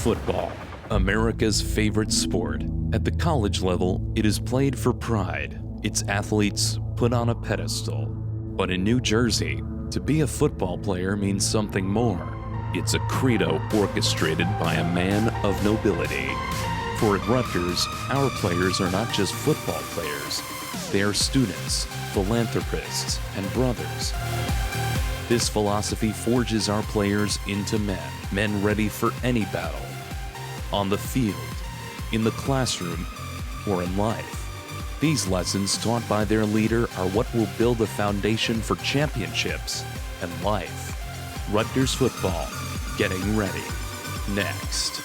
Football, America's favorite sport. At the college level, it is played for pride. Its athletes put on a pedestal. But in New Jersey, to be a football player means something more. It's a credo orchestrated by a man of nobility. For at Rutgers, our players are not just football players. They are students, philanthropists, and brothers. This philosophy forges our players into men ready for any battle. On the field, in the classroom, or in life. These lessons taught by their leader are what will build a foundation for championships and life. Rutgers football, getting ready. Next.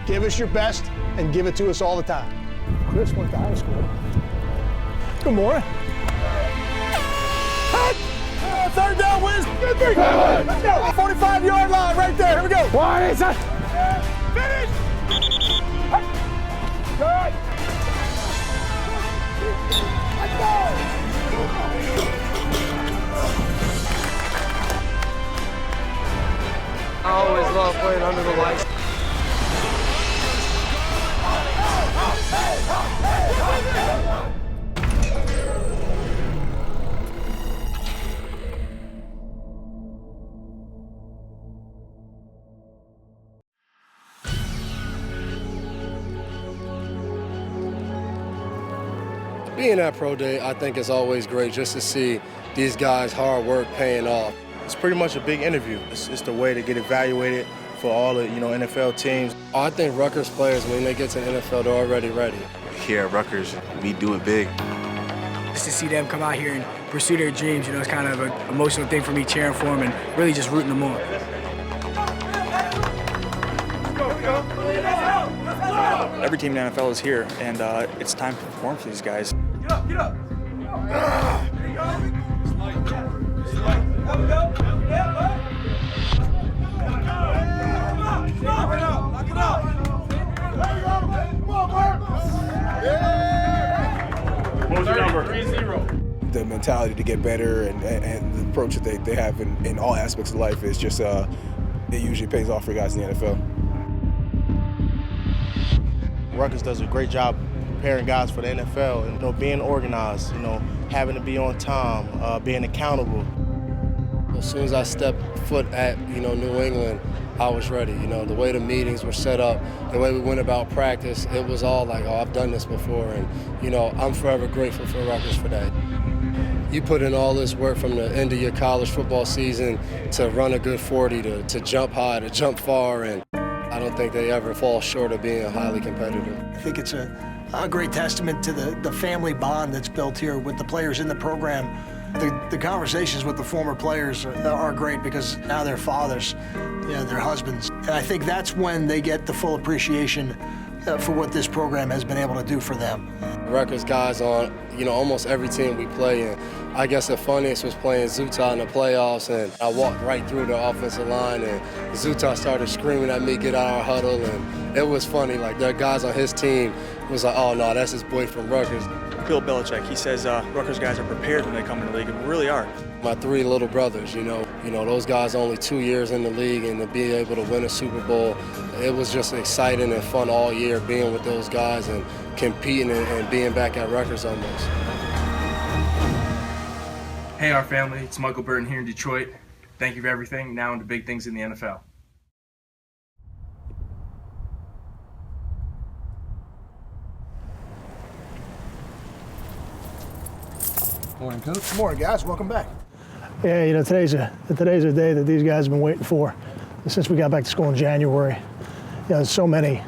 Give us your best and give it to us all the time. Chris went to high school. Good morning. Hey! Third down, Wiz. Good three. Let's go. 45-yard line right there. Here we go. What is it? Finish. Good. Let's go. I always love playing under the lights. Being at Pro Day, I think it's always great just to see these guys' hard work paying off. It's pretty much a big interview. It's the way to get evaluated for all the NFL teams. I think Rutgers players, when they get to the NFL, they're already ready. Here at Rutgers, we do it big. Just to see them come out here and pursue their dreams, it's kind of an emotional thing for me, cheering for them and really just rooting them on. Every team in the NFL is here, and it's time to perform for these guys. Get up, get up. There you go. There we go. Yeah, knock it out. Knock it out. Come on, Bert. Yeah. What was your number? 3-0. The mentality to get better and the approach that they have in all aspects of life is just, it usually pays off for guys in the NFL. Rutgers does a great job preparing guys for the NFL and being organized, having to be on time, being accountable. As soon as I stepped foot at, New England, I was ready. The way the meetings were set up, the way we went about practice, it was all like, oh, I've done this before. And, I'm forever grateful for Rutgers for that. You put in all this work from the end of your college football season to run a good 40, to jump high, to jump far, and I don't think they ever fall short of being highly competitive. I think it's a great testament to the family bond that's built here with the players in the program. The conversations with the former players are great because now they're fathers, they're husbands. And I think that's when they get the full appreciation for what this program has been able to do for them. Rutgers guys on, almost every team we play in. I guess the funniest was playing Zutah in the playoffs, and I walked right through the offensive line, and Zutah started screaming at me, get out of our huddle, and it was funny. Like, there are guys on his team was like, oh, no, that's his boy from Rutgers. Bill Belichick, he says Rutgers guys are prepared when they come in the league, and we really are. My three little brothers, those guys only 2 years in the league, and to be able to win a Super Bowl, it was just exciting and fun all year being with those guys and competing and being back at Rutgers almost. Hey, our family, it's Michael Burton here in Detroit. Thank you for everything, now into big things in the NFL. Morning, Coach. Good morning, guys. Welcome back. Yeah, today's a day that these guys have been waiting for since we got back to school in January. There's so many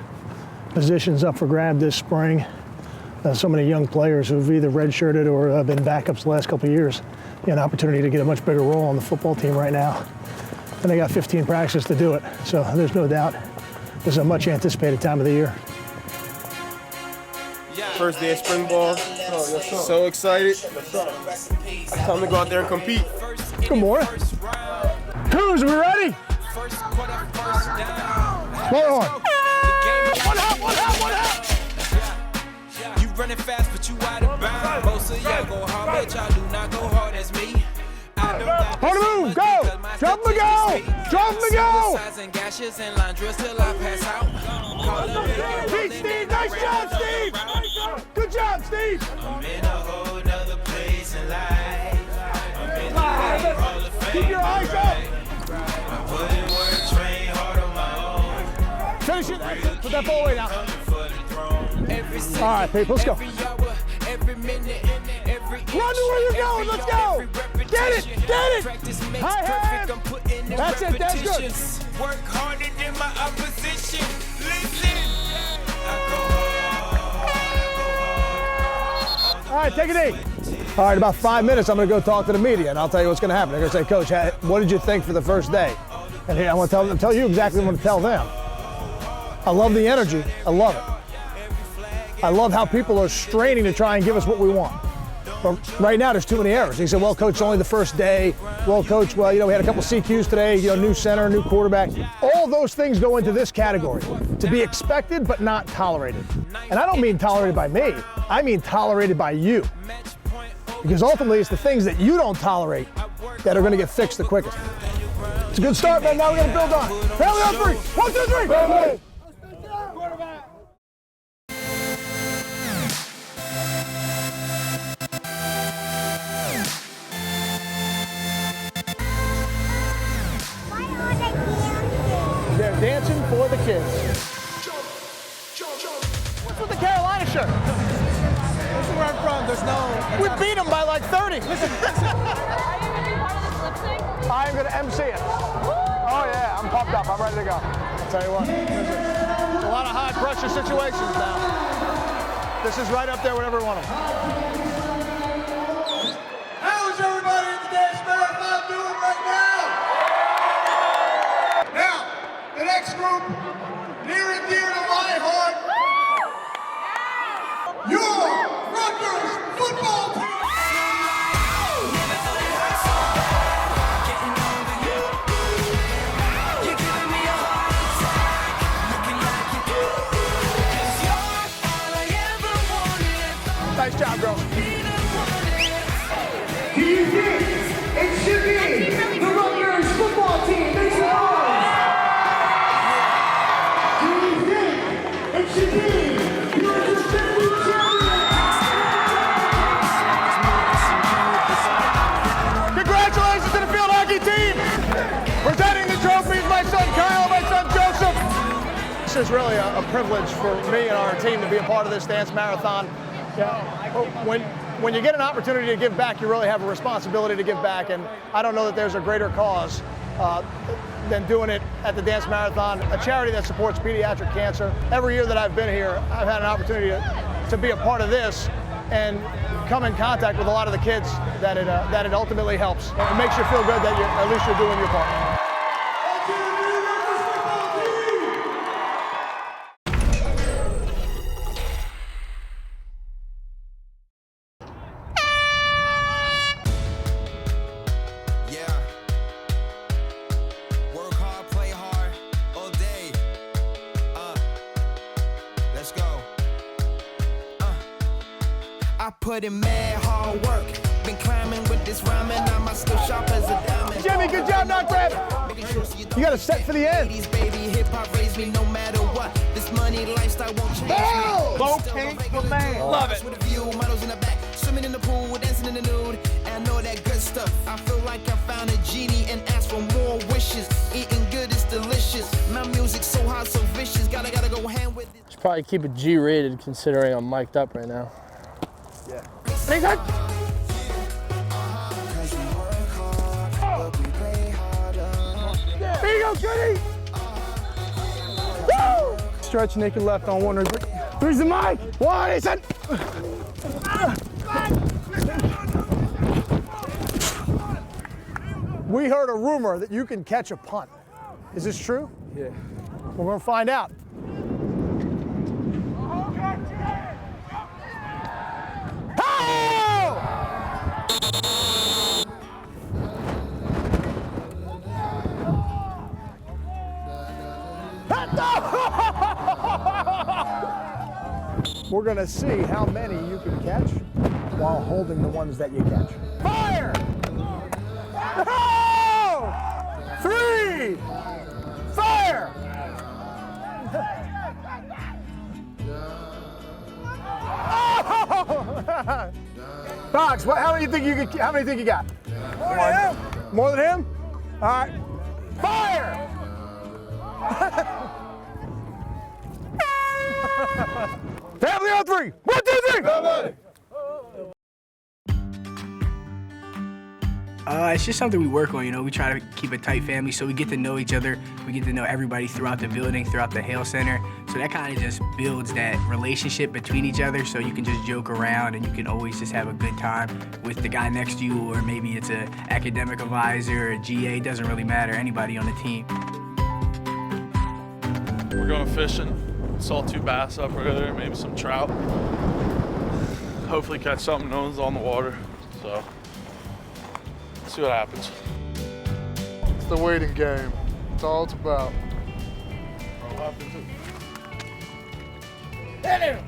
positions up for grab this spring. So many young players who've either redshirted or been backups the last couple of years. An opportunity to get a much bigger role on the football team right now. And they got 15 practices to do it, so there's no doubt this is a much anticipated time of the year. First day of spring ball. So excited. Time to go out there and compete. Good morning. Coos, we ready? Hold on. One out. You running fast, but you out of bounds. Most of y'all go hard, but y'all do not go hard as me. On the move, go! Jump and go! Jump and go! Steve, nice job, Steve! Good job, Steve! I'm in a whole nother place in life. Keep your eyes up! I put in work, train hard on my own. Finish it. Put that ball away now. All right, people, let's go. Run to where you're going. Let's go. Get it. High hand. That's it. That's good. Work harder than my opposition. Listen. All right, take it easy. All right, about 5 minutes, I'm going to go talk to the media, and I'll tell you what's going to happen. They're going to say, Coach, what did you think for the first day? And here, I want to tell you exactly what I'm going to tell them. I love the energy. I love it. I love how people are straining to try and give us what we want. But right now, there's too many errors. He said, well, Coach, it's only the first day. Well, Coach, we had a couple CQs today, new center, new quarterback. All those things go into this category. To be expected, but not tolerated. And I don't mean tolerated by me. I mean tolerated by you. Because ultimately, it's the things that you don't tolerate that are going to get fixed the quickest. It's a good start, man. Now we're going to build on it. Family on three. 1, 2, 3. Family. They're dancing for the kids. What's with the Carolina shirt? This is where I'm from. There's no. We beat them by like 30. Listen. I'm going to MC it. Oh, yeah. I'm pumped up. I'm ready to go. I'll tell you what. There's a lot of high pressure situations now. This is right up there with every one of them. How is everybody in the dance marathon doing right now? Now, the next group, near and dear to my heart, your Rutgers football team. Nice job, girls. Do you think it should be the Rutgers football team makes it on? Do you think it should be your defending champion? Congratulations to the field hockey team. Presenting the trophies, my son Kyle, my son Joseph. This is really a privilege for me and our team to be a part of this dance marathon. Yeah. When you get an opportunity to give back, you really have a responsibility to give back, and I don't know that there's a greater cause than doing it at the Dance Marathon, a charity that supports pediatric cancer. Every year that I've been here, I've had an opportunity to be a part of this and come in contact with a lot of the kids that it ultimately helps. It makes you feel good that at least you're doing your part. Put in mad hard work. Been climbing with this rhyming. I'm still sharp as a diamond. Jimmy, good job, not grab it. You got to set for the end. Baby, hip hop raised me no matter what. This money lifestyle won't change me. Bouquet for man. Love it. With a view, models in the back, swimming in the pool, dancing in the nude, and all that good stuff. I feel like I found a genie and asked for more wishes. Eating good is delicious. My music's so hot, so vicious. Gotta go hand with it. Should probably keep it G-rated considering I'm mic'd up right now. Yeah. There you go, Goody! Woo! Stretch naked left on one. Where's the mic? One, he said. We heard a rumor that you can catch a punt. Is this true? Yeah. We're going to find out. We're going to see how many you can catch while holding the ones that you catch. Fire! Oh! 3! Fire! Oh! Fox, how many think you got? More than him. More than him? All right. Fire! Family on 3. 1, 2, 3. It's just something we work on, you know. We try to keep a tight family so we get to know each other. We get to know everybody throughout the building, throughout the Hale Center. So that kind of just builds that relationship between each other so you can just joke around and you can always just have a good time with the guy next to you, or maybe it's an academic advisor or a GA, doesn't really matter, anybody on the team. We're going fishing. Saw 2 bass up right there, maybe some trout. Hopefully catch something. No one's on the water, so see what happens. It's the waiting game. That's all it's about. Hit him!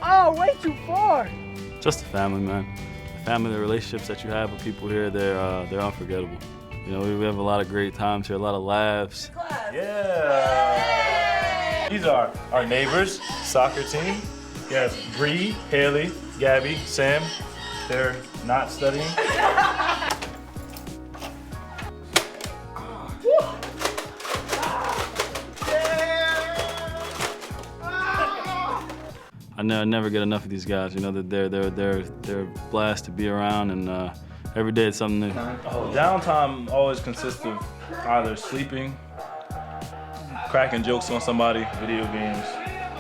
Oh, way too far! Just a family, man. The family, the relationships that you have with people here, they're unforgettable. You know, we have a lot of great times here, a lot of laughs. Yeah! These are our neighbors, soccer team. Yes, Bree, Haley, Gabby, Sam. They're not studying. I never get enough of these guys. You know, that they're a blast to be around, and every day it's something new. Downtime always consists of either sleeping, cracking jokes on somebody, video games.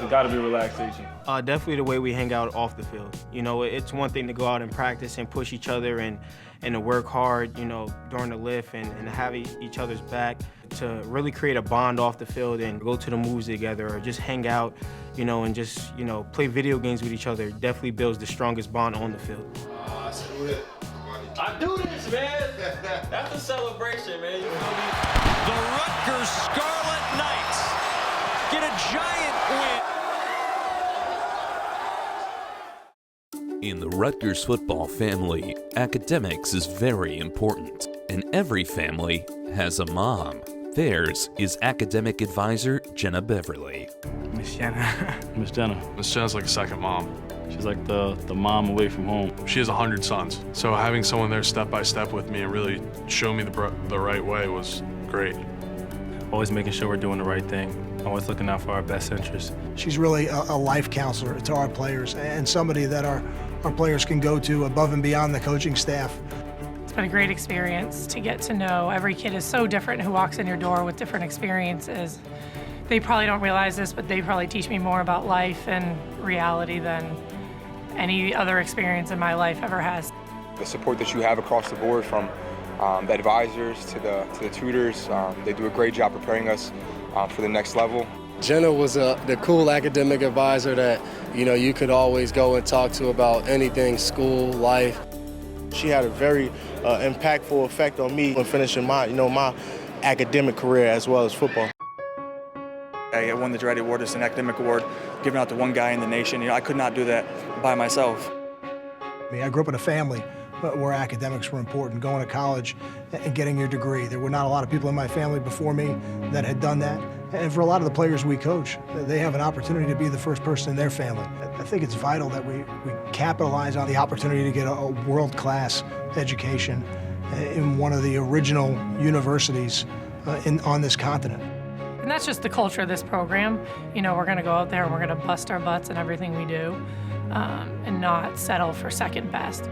It's got to be relaxation. Definitely the way we hang out off the field. You know, it's one thing to go out and practice and push each other and to work hard, you know, during the lift and have each other's back, to really create a bond off the field and go to the movies together or just hang out, you know, and just, you know, play video games with each other. Definitely builds the strongest bond on the field. I do this, man. That's a celebration, man. You feel me? The Rutgers Scarlet Knights get a giant win. In the Rutgers football family, academics is very important, and every family has a mom. Theirs is academic advisor Jenna Beverly. Miss Jenna. Miss Jenna. Miss Jenna's like a second mom. She's like the mom away from home. She has 100 sons. So having someone there step by step with me and really show me the right way was great. Always making sure we're doing the right thing. Always looking out for our best interests. She's really a life counselor to our players and somebody that our players can go to above and beyond the coaching staff. It's been a great experience to get to know. Every kid is so different who walks in your door with different experiences. They probably don't realize this, but they probably teach me more about life and reality than any other experience in my life ever has. The support that you have across the board, from the advisors to the tutors, they do a great job preparing us for the next level. Jenna was the cool academic advisor that, you know, you could always go and talk to about anything, school, life. She had a very impactful effect on me when finishing my academic career as well as football. I won the Dreddy Award. It's an academic award given out to one guy in the nation. You know, I could not do that by myself. I grew up in a family where academics were important, going to college and getting your degree. There were not a lot of people in my family before me that had done that. And for a lot of the players we coach, they have an opportunity to be the first person in their family. I think it's vital that we capitalize on the opportunity to get a world-class education in one of the original universities on this continent. And that's just the culture of this program. You know, we're going to go out there and we're going to bust our butts in everything we do and not settle for second best.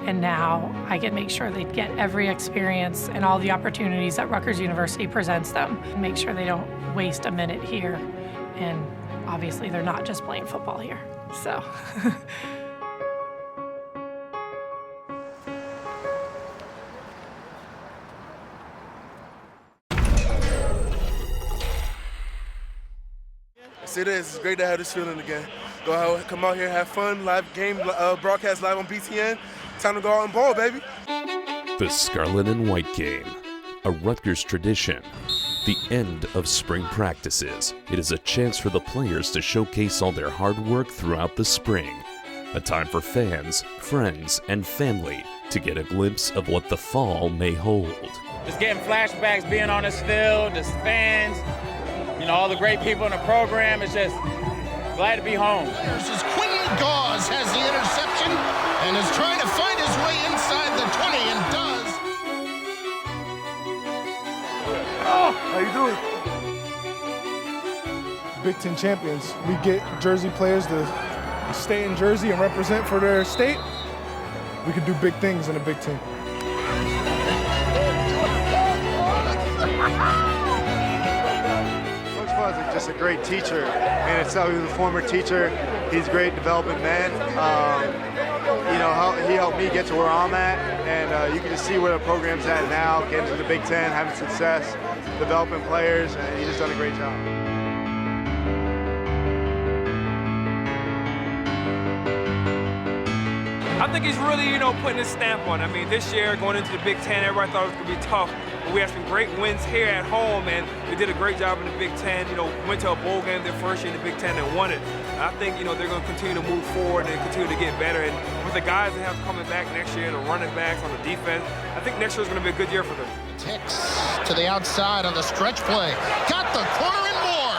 And now I can make sure they get every experience and all the opportunities that Rutgers University presents them. Make sure they don't waste a minute here. And obviously they're not just playing football here, so. It is. It's great to have this feeling again. Go out, come out here, have fun. Live game broadcast live on BTN. Time to go out and ball, baby. The Scarlet and White Game, a Rutgers tradition the end of spring practices. It is a chance for the players to showcase all their hard work throughout the spring. A time for fans, friends, and family to get a glimpse of what the fall may hold. Just getting flashbacks, being on this field, just fans, you know, all the great people in the program. It's just glad to be home. As Quentin Gauze has the interception and is trying to find his way inside the 20 and does. Oh, how you doing? Big Ten champions. We get Jersey players to stay in Jersey and represent for their state. We can do big things in the Big Ten. Coach Fuzz is just a great teacher, and it's he was a former teacher. He's a great development man. You know, he helped me get to where I'm at, and you can just see where the program's at now, getting to the Big Ten, having success, developing players, and he's just done a great job. I think he's really, you know, putting his stamp on it. I mean, this year, going into the Big Ten, everybody thought it was going to be tough. But we had some great wins here at home, and we did a great job in the Big Ten. You know, went to a bowl game their first year in the Big Ten and won it. And I think, you know, they're going to continue to move forward and continue to get better. And with the guys they have coming back next year, the running backs on the defense, I think next year is going to be a good year for them. Hicks to the outside on the stretch play. Got the corner and more.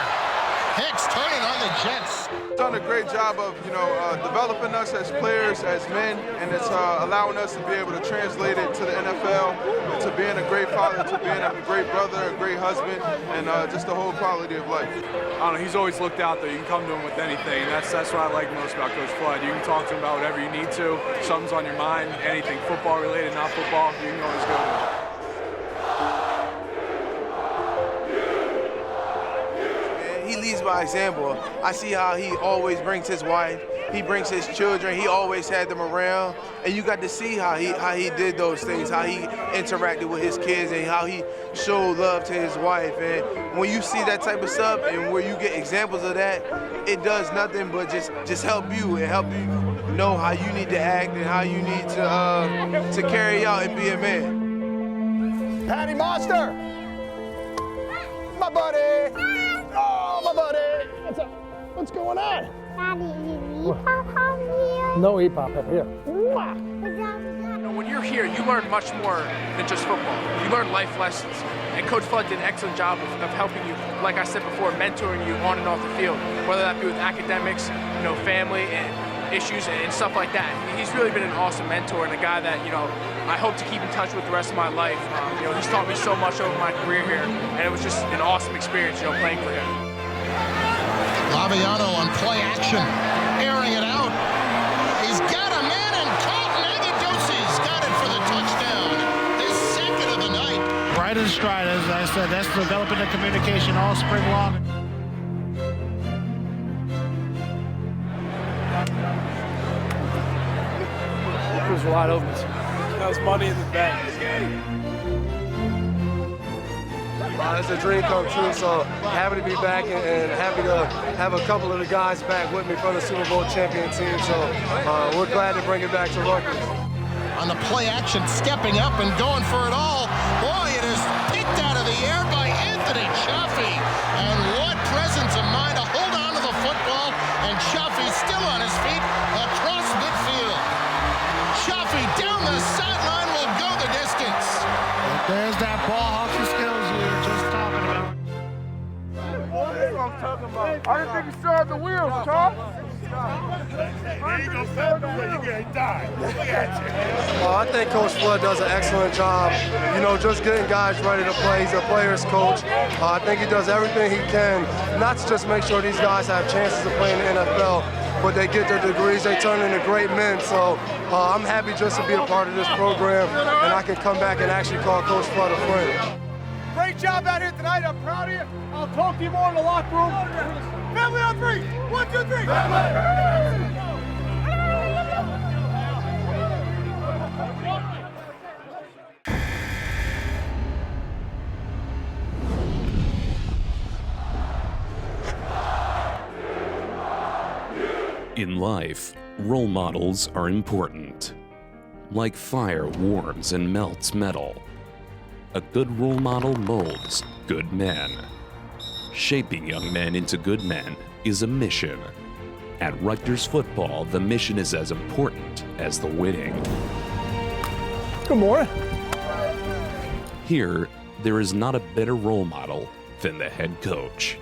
Hicks turning on the Jets. Done a great job of, you know, developing us as players, as men, and it's allowing us to be able to translate it to the NFL, to being a great father, to being a great brother, a great husband, and just the whole quality of life. I don't know, he's always looked out there. You can come to him with anything, and that's what I like most about Coach Flood. You can talk to him about whatever you need to, something's on your mind, anything football related, not football, you can always go to him. He leads by example. I see how he always brings his wife, he brings his children, he always had them around, and you got to see how he did those things, how he interacted with his kids and how he showed love to his wife. And when you see that type of stuff and where you get examples of that, it does nothing but just help you and help you know how you need to act and how you need to carry out and be a man. Patty Monster! My buddy! Oh, my buddy! What's up? What's going on? Daddy, is E-Pop here? No E-Pop up here. You know, when you're here, you learn much more than just football. You learn life lessons. And Coach Flood did an excellent job of helping you, like I said before, mentoring you on and off the field, whether that be with academics, you know, family and issues and stuff like that. He's really been an awesome mentor and a guy that, you know, I hope to keep in touch with the rest of my life. You know, he's taught me so much over my career here, and it was just an awesome experience, you know, playing for him. Laviano on play action, airing it out. He's got a man, and Colton Agudossi's got it for the touchdown. His second of the night. Right in stride, as I said, that's developing the communication all spring long. It was wide open. That was money in the bank. It's a dream come true, so happy to be back and happy to have a couple of the guys back with me from the Super Bowl champion team, so we're glad to bring it back to Rutgers. On the play action, stepping up and going for it all. Boy, it is picked out of the air by Anthony Chaffee. And what presence of mind to hold on to the football, and Chaffee still on his feet across midfield. Chaffee down the sideline will go the distance. There's that ball hawking skills you were just talking about. That's what I'm talking about. I didn't think you still had the wheels, Tom. I think Coach Flood does an excellent job, you know, just getting guys ready to play. He's a player's coach. I think he does everything he can, not to just make sure these guys have chances to play in the NFL, but they get their degrees, they turn into great men. So I'm happy just to be a part of this program, and I can come back and actually call Coach Flood a friend. Great job out here tonight. I'm proud of you. I'll talk to you more in the locker room. Family on three. 1, 2, 3. In life, role models are important. Like fire warms and melts metal, A good role model molds good men. Shaping young men into good men is a mission. At Rutgers football, the mission is as important as the winning. Good morning. Here, there is not a better role model than the head coach.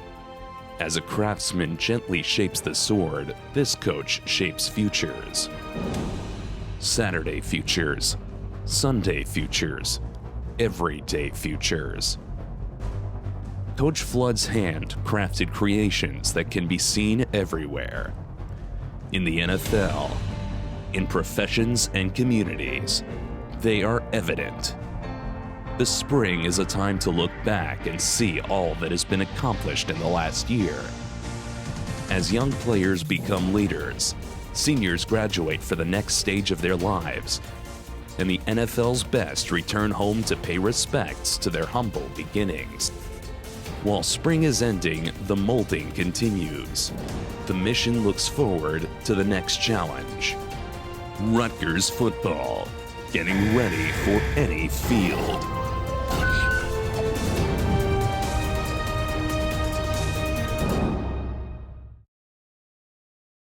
As a craftsman gently shapes the sword, this coach shapes futures. Saturday futures, Sunday futures, everyday futures. Coach Flood's hand crafted creations that can be seen everywhere. In the NFL, in professions and communities, they are evident. The spring is a time to look back and see all that has been accomplished in the last year. As young players become leaders, seniors graduate for the next stage of their lives, and the NFL's best return home to pay respects to their humble beginnings. While spring is ending, the molding continues. The mission looks forward to the next challenge. Rutgers football, getting ready for any field.